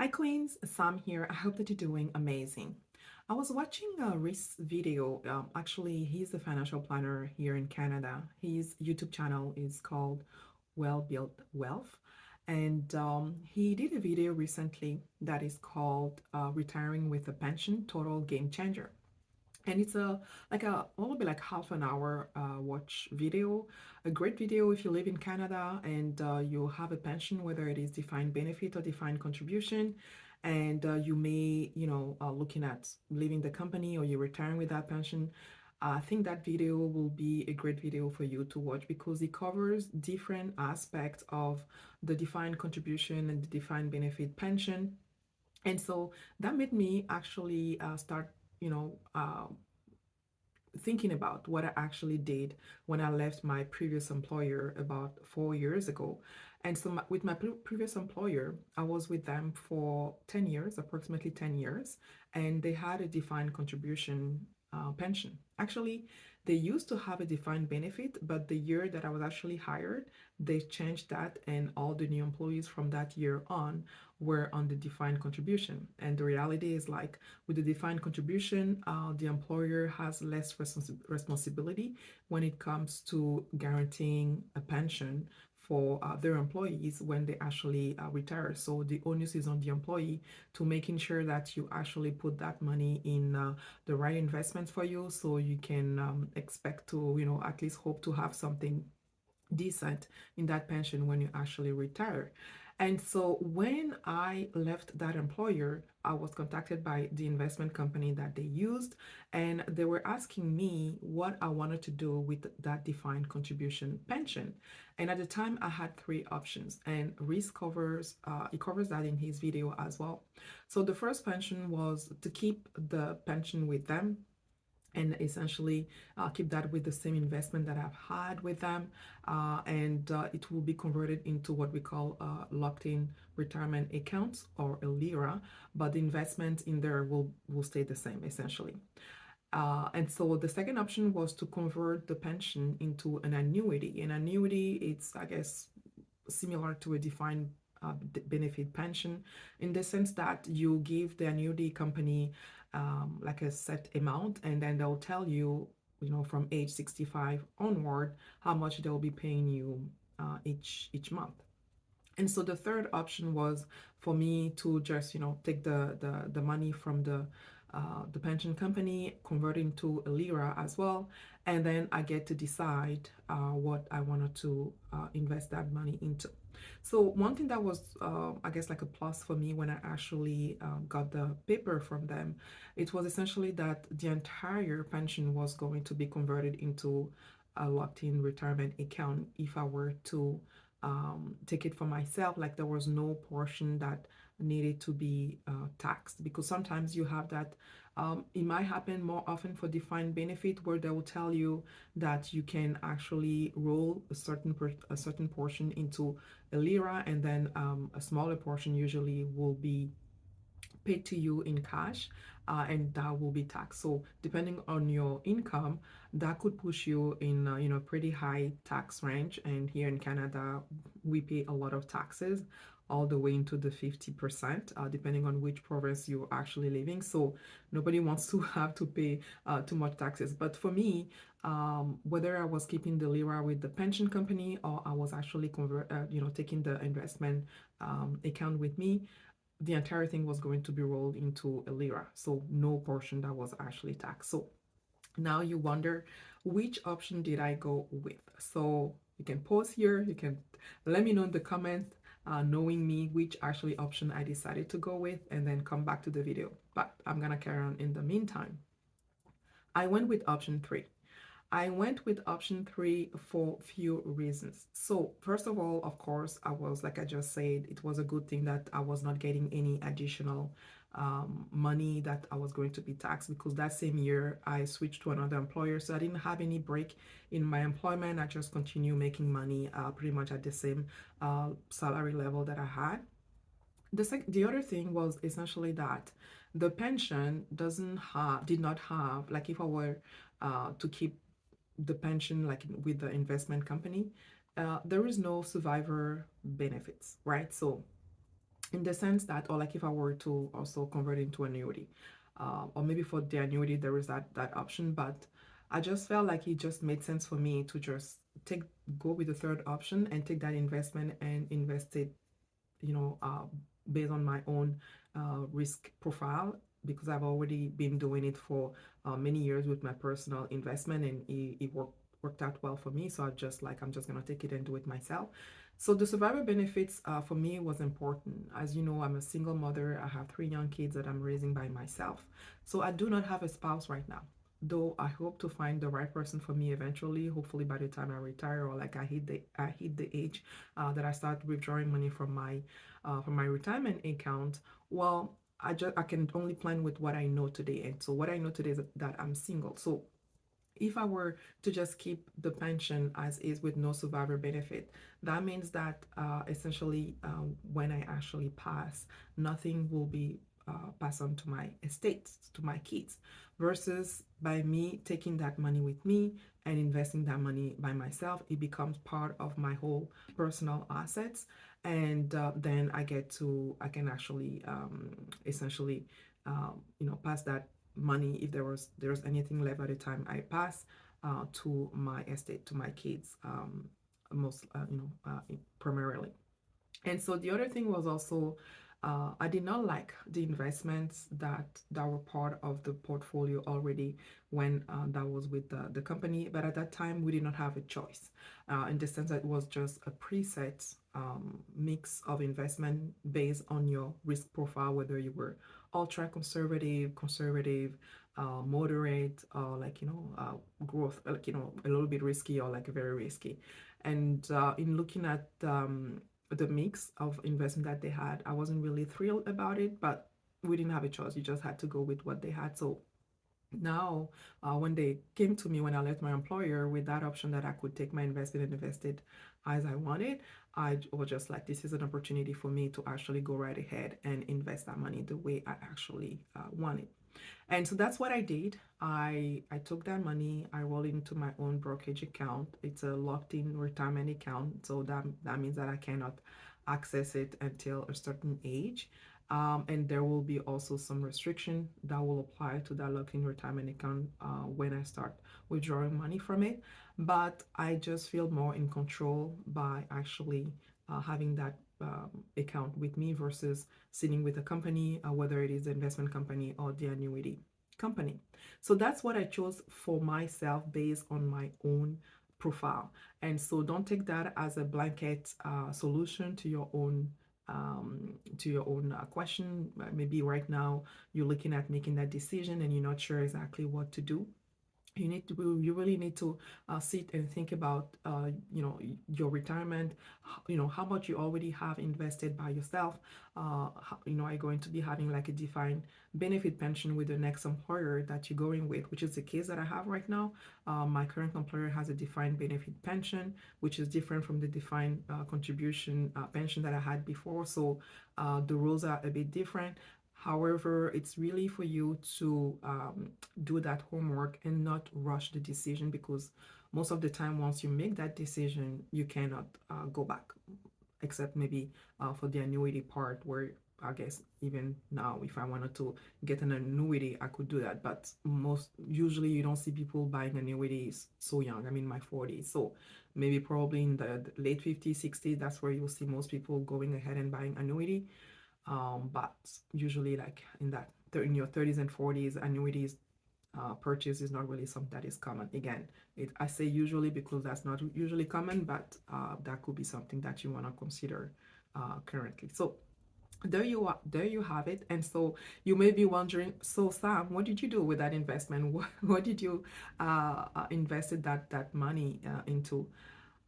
Hi Queens, Sam here. I hope that you're doing amazing. I was watching Reese video. Actually, he's a financial planner here in Canada. His YouTube channel is called Well Built Wealth. And he did a video recently that is called Retiring with a Pension Total Game Changer. And it's a little bit like half an hour watch video, a great video if you live in Canada and you have a pension, whether it is defined benefit or defined contribution, and you may looking at leaving the company or you're retiring with that pension. I think that video will be a great video for you to watch because it covers different aspects of the defined contribution and the defined benefit pension. And so that made me actually start you know uh, thinking about what I actually did when I left my previous employer about 4 years ago. And so, with my previous employer, I was with them for 10 years, approximately 10 years, and they had a defined contribution pension. Actually, they used to have a defined benefit, but the year that I was actually hired, they changed that, and all the new employees from that year on were on the defined contribution. And the reality is like with the defined contribution, the employer has less responsibility when it comes to guaranteeing a pension for their employees when they actually retire. So the onus is on the employee to making sure that you actually put that money in the right investments for you, so you can expect to, at least hope to have something decent in that pension when you actually retire. And so when I left that employer, I was contacted by the investment company that they used, and they were asking me what I wanted to do with that defined contribution pension. And at the time, I had three options, and Reese covers that in his video as well. So the first pension was to keep the pension with them and essentially keep that with the same investment that I've had with them. And it will be converted into what we call locked in retirement accounts or a LIRA, but the investment in there will stay the same essentially. And so the second option was to convert the pension into an annuity. An annuity, it's, I guess, similar to a defined benefit pension in the sense that you give the annuity company like a set amount, and then they'll tell you, from age 65 onward, how much they'll be paying you each month. And so the third option was for me to just, take the money from the pension company, convert into a lira as well, and then I get to decide what I wanted to invest that money into. So one thing that was, I guess, like a plus for me when I actually got the paper from them, it was essentially that the entire pension was going to be converted into a locked-in retirement account if I were to take it for myself. Like there was no portion that needed to be taxed, because sometimes you have that. It might happen more often for defined benefit where they will tell you that you can actually roll a certain portion into a lira, and then a smaller portion usually will be paid to you in cash, and that will be taxed. So depending on your income, that could push you in pretty high tax range. And here in Canada, we pay a lot of taxes, all the way into the 50%, depending on which province you're actually living. So nobody wants to have to pay too much taxes. But for me, whether I was keeping the lira with the pension company or I was actually taking the investment account with me, the entire thing was going to be rolled into a lira, so no portion that was actually taxed. So now you wonder, which option did I go with? So you can pause here, you can let me know in the comments, knowing me, which actually option I decided to go with, and then come back to the video. But I'm gonna carry on in the meantime. I went with option three. I went with option three for few reasons. So first of all, of course, I was, like I just said, it was a good thing that I was not getting any additional money that I was going to be taxed, because that same year I switched to another employer. So I didn't have any break in my employment. I just continue making money pretty much at the same salary level that I had. The other thing was essentially that the pension did not have, like if I were to keep the pension like with the investment company, there is no survivor benefits, right? So in the sense that, or like if I were to also convert into annuity, or maybe for the annuity there is that option, but I just felt like it just made sense for me to just take go with the third option and take that investment and invest it, you know, based on my own risk profile, because I've already been doing it for many years with my personal investment, and it worked out well for me. So I'm just gonna take it and do it myself. So the survivor benefits for me was important. As you know, I'm a single mother. I have three young kids that I'm raising by myself. So I do not have a spouse right now. Though I hope to find the right person for me eventually, hopefully by the time I retire, or like I hit the age that I start withdrawing money from my retirement account. Well, I can only plan with what I know today, and so what I know today is that I'm single. So if I were to just keep the pension as is with no survivor benefit, that means that essentially when I actually pass, nothing will be passed on to my estate, to my kids, versus by me taking that money with me and investing that money by myself, it becomes part of my whole personal assets. And then I can actually essentially, pass that money if there's anything left at the time I pass to my estate, to my kids, most primarily. And so the other thing was also, I did not like the investments that were part of the portfolio already when that was with the company. But at that time, we did not have a choice, in the sense that it was just a preset mix of investment based on your risk profile, whether you were ultra conservative, moderate, or growth, a little bit risky or like very risky. And in looking at the mix of investment that they had, I wasn't really thrilled about it, but we didn't have a choice. You just had to go with what they had. So now, when they came to me when I left my employer with that option that I could take my investment and invest it as I wanted, I was just like, this is an opportunity for me to actually go right ahead and invest that money the way I actually wanted. And so that's what I did. I took that money, I rolled it into my own brokerage account. It's a locked in retirement account, so that means that I cannot access it until a certain age. And there will be also some restriction that will apply to that locked in retirement account when I start withdrawing money from it. But I just feel more in control by actually having that account with me versus sitting with a company, whether it is the investment company or the annuity company. So that's what I chose for myself based on my own profile. And so don't take that as a blanket solution to your own question. Maybe right now you're looking at making that decision and you're not sure exactly what to do. You really need to sit and think about your retirement, how much you already have invested by yourself. Are you going to be having like a defined benefit pension with the next employer that you're going with, which is the case that I have right now. My current employer has a defined benefit pension, which is different from the defined contribution pension that I had before. So the rules are a bit different. However, it's really for you to do that homework and not rush the decision, because most of the time, once you make that decision, you cannot go back, except maybe for the annuity part, where I guess even now, if I wanted to get an annuity, I could do that. But most usually, you don't see people buying annuities so young. I'm in my 40s. So maybe probably in the late 50s, 60s, that's where you'll see most people going ahead and buying annuity. But usually, like in your 30s and 40s, annuities purchase is not really something that is common. Again, I say usually because that's not usually common, but that could be something that you want to consider currently. So there you have it. And so you may be wondering, so Sam, what did you do with that investment? What did you invested that money into?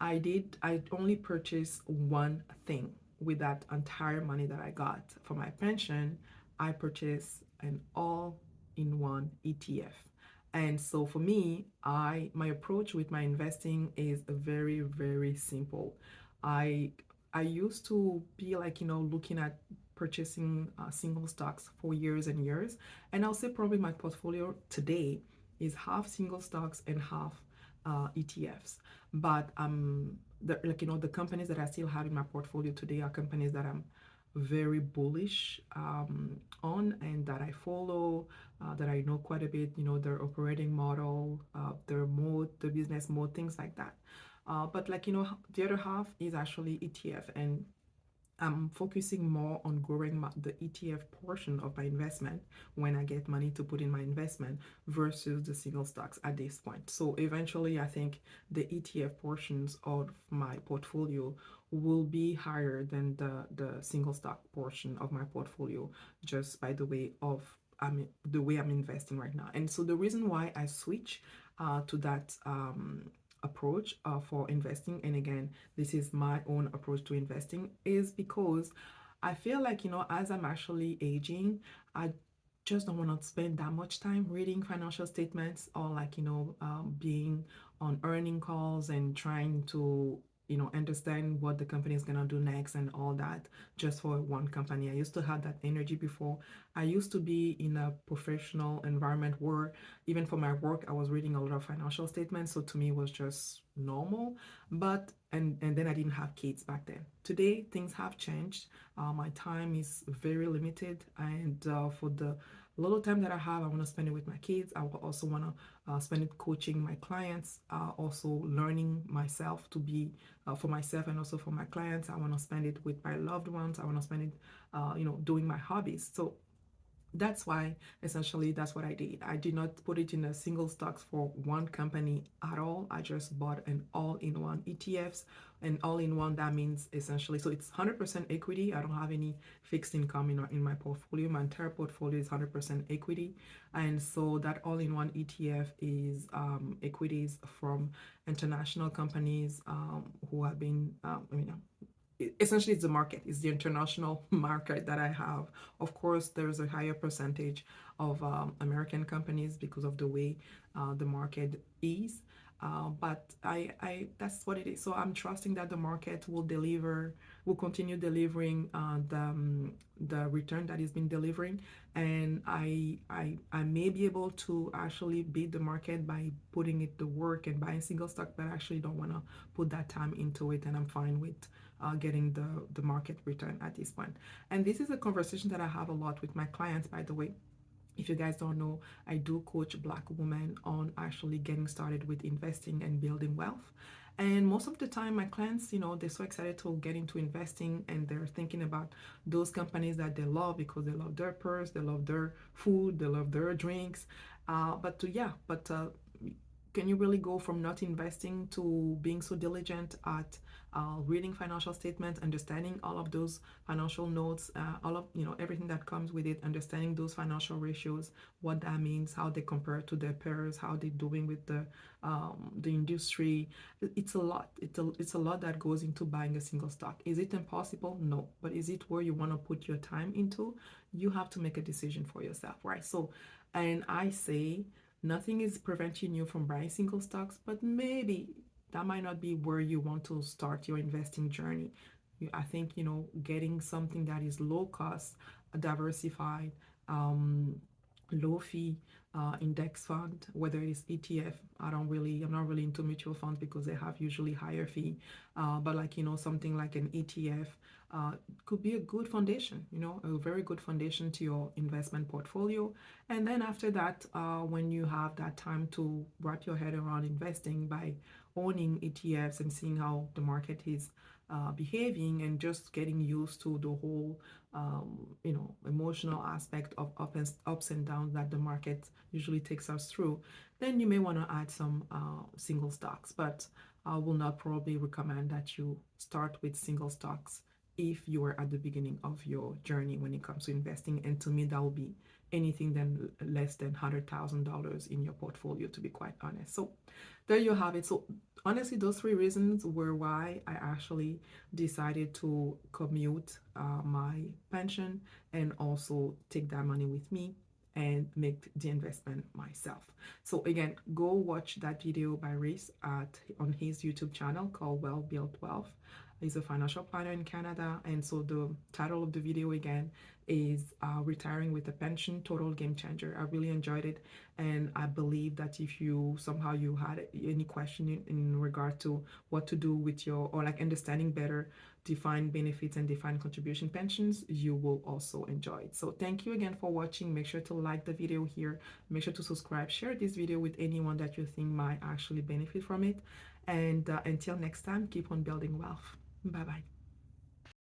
I only purchased one thing with that entire money that I got for my pension. I purchased an all-in-one ETF. And so for me, my approach with my investing is very, very simple. I I used to be like, looking at purchasing single stocks for years and years. And I'll say probably my portfolio today is half single stocks and half ETFs. But the companies that I still have in my portfolio today are companies that I'm very bullish on, and that I follow, that I know quite a bit, their operating model, their mode, the business mode, things like that. But like, the other half is actually ETF, and I'm focusing more on growing the ETF portion of my investment when I get money to put in my investment versus the single stocks at this point. So eventually, I think the ETF portions of my portfolio will be higher than the single stock portion of my portfolio, just by the way of the way I'm investing right now. And so the reason why I switch to that approach for investing, and again, this is my own approach to investing, is because I feel like, as I'm actually aging, I just don't want to spend that much time reading financial statements, or like, being on earning calls and trying to, understand what the company is going to do next and all that, just for one company. I used to have that energy before. I used to be in a professional environment where even for my work, I was reading a lot of financial statements. So to me, it was just normal. But and then I didn't have kids back then. Today, things have changed. My time is very limited, and for the little time that I have, I want to spend it with my kids. I will also want to spend it coaching my clients, also learning myself to be for myself and also for my clients. I want to spend it with my loved ones. I want to spend it, doing my hobbies. So that's why essentially that's what I did. I did not put it in a single stocks for one company at all. I just bought an all-in-one ETFs. And all-in-one, that means essentially, so it's 100% equity. I don't have any fixed income in my portfolio. My entire portfolio is 100% equity. And so that all-in-one ETF is equities from international companies who have been, essentially it's the market, it's the international market that I have. Of course, there's a higher percentage of American companies because of the way the market is, but I that's what it is. So I'm trusting that the market will continue delivering the return that it's been delivering, and I may be able to actually beat the market by putting it to work and buying single stock, but I actually don't want to put that time into it, and I'm fine with getting the market return at this point. And this is a conversation that I have a lot with my clients, by the way. If you guys don't know, I do coach Black women on actually getting started with investing and building wealth. And most of the time, my clients, they're so excited to get into investing, and they're thinking about those companies that they love because they love their purse, they love their food, they love their drinks. But can you really go from not investing to being so diligent at reading financial statements, understanding all of those financial notes, all of everything that comes with it, understanding those financial ratios, what that means, how they compare to their peers, how they're doing with the industry. It's a lot. It's a lot that goes into buying a single stock. Is it impossible? No. But is it where you want to put your time into? You have to make a decision for yourself, right? So, and I say, nothing is preventing you from buying single stocks, but maybe that might not be where you want to start your investing journey. I think, getting something that is low cost, diversified, um, low fee index fund, whether it's ETF. I'm not really into mutual funds because they have usually higher fee. But like, something like an ETF could be a good foundation, a very good foundation to your investment portfolio. And then after that, when you have that time to wrap your head around investing by owning ETFs and seeing how the market is behaving, and just getting used to the whole emotional aspect of ups and downs that the market usually takes us through, then you may want to add some single stocks. But I will not probably recommend that you start with single stocks if you are at the beginning of your journey when it comes to investing. And to me, that will be anything than less than $100,000 in your portfolio, to be quite honest. So there you have it. So honestly, those three reasons were why I actually decided to commute my pension and also take that money with me and make the investment myself. So again, go watch that video by Reese on his YouTube channel called Well Built Wealth. He's a financial planner in Canada, and so the title of the video again is Retiring with a Pension, Total Game Changer. I really enjoyed it, and I believe that if you somehow you had any question in regard to what to do with your, or like understanding better defined benefits and defined contribution pensions, you will also enjoy it. So thank you again for watching. Make sure to like the video here. Make sure to subscribe. Share this video with anyone that you think might actually benefit from it. And until next time, keep on building wealth. Bye bye.